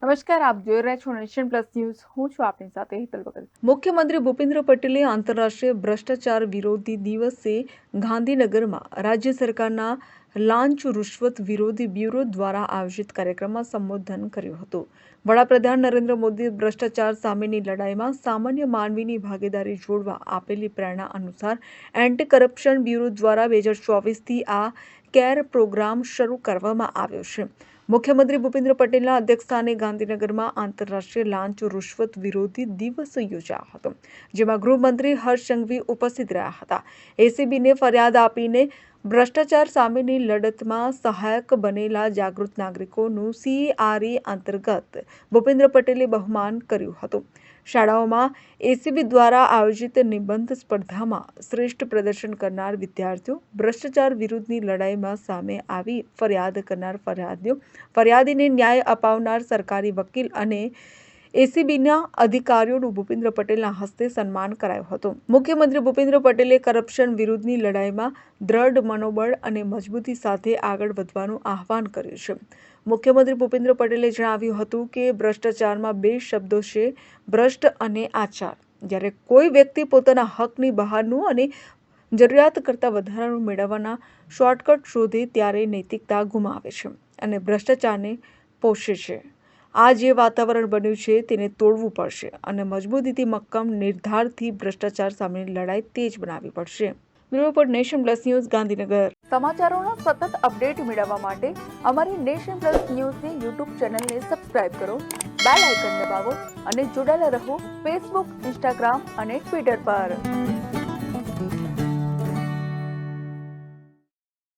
નમસ્કાર, આપ જોઈ રહ્યા છો નેશન પ્લસ ન્યૂઝ. હું છું આપની સાથે હેતલ વગર. મુખ્યમંત્રી ભૂપેન્દ્ર પટેલે આંતરરાષ્ટ્રીય ભ્રષ્ટાચાર વિરોધી દિવસે ગાંધીનગરમાં રાજ્ય સરકારના લાંચ રૂશ્વત વિરોધી બ્યુરો દ્વારા આયોજિત કાર્યક્રમમાં સંબોધન કર્યું હતું. વડાપ્રધાન નરેન્દ્ર મોદીએ ભ્રષ્ટાચાર સામેની લડાઈમાં સામાન્ય માનવીની ભાગીદારી જોડવા આપેલી પ્રેરણા અનુસાર એન્ટી કરપ્શન બ્યુરો દ્વારા 2024થી આ કેર પ્રોગ્રામ શરૂ કરવામાં આવ્યો છે. મુખ્યમંત્રી ભૂપેન્દ્ર પટેલના અધ્યક્ષસ્થાને ગાંધીનગરમાં આંતરરાષ્ટ્રીય લાંચ રૂશ્વત વિરોધી દિવસ યોજાયો હતો, જેમાં ગૃહમંત્રી હર્ષ સંઘવી ઉપસ્થિત રહ્યા હતા. એસીબીને ફરિયાદ આપીને ભ્રષ્ટાચાર સામેની લડતમાં સહાયક બનેલા જાગૃત નાગરિકોનું CRE અંતર્ગત ભૂપેન્દ્ર પટેલે બહુમાન કર્યું હતું. શાળાઓમાં એસીબી દ્વારા આયોજિત નિબંધ સ્પર્ધામાં શ્રેષ્ઠ પ્રદર્શન કરનાર વિદ્યાર્થીઓ, ભ્રષ્ટાચાર વિરુદ્ધની લડાઈમાં સામે આવી ફરિયાદ કરનાર ફરિયાદીઓ, ફરિયાદીને ન્યાય અપાવનાર સરકારી વકીલ અને એસીબીના અધિકારીઓનું ભૂપેન્દ્ર પટેલના હસ્તે સન્માન કરાયું હતું. મુખ્યમંત્રી ભૂપેન્દ્ર પટેલે કરપ્શન વિરુદ્ધની લડાઈમાં દ્રઢ મનોબળ અને મજબૂતી સાથે આગળ વધવાનું આહ્વાન કર્યું છે. મુખ્યમંત્રી ભૂપેન્દ્ર પટેલે જણાવ્યું હતું કે ભ્રષ્ટાચારમાં બે શબ્દો છે, ભ્રષ્ટ અને આચાર. જ્યારે કોઈ વ્યક્તિ પોતાના હકની બહારનું અને જરૂરિયાત કરતાં વધારાનું મેળવવાના શોર્ટકટ શોધે ત્યારે નૈતિકતા ગુમાવે છે અને ભ્રષ્ટાચારને પોષે છે. આ જે વાતાવરણ બન્યું છે તેને તોડવું પડશે અને મજબૂતીથી મક્કમ નિર્ધારથી ભ્રષ્ટાચાર સામેની લડાઈ તેજ બનાવવી પડશે. Bureau report, nation plus news, Gandhinagar. સમાચારોના સતત અપડેટ મેળવવા માટે અમારી નેશન પ્લસ ન્યૂઝની યુટ્યુબ ચેનલને સબસ્ક્રાઇબ કરો, બેલ આઇકન દબાવો અને જોડાયેલા રહો ફેસબુક, ઇન્સ્ટાગ્રામ અને ટ્વિટર પર.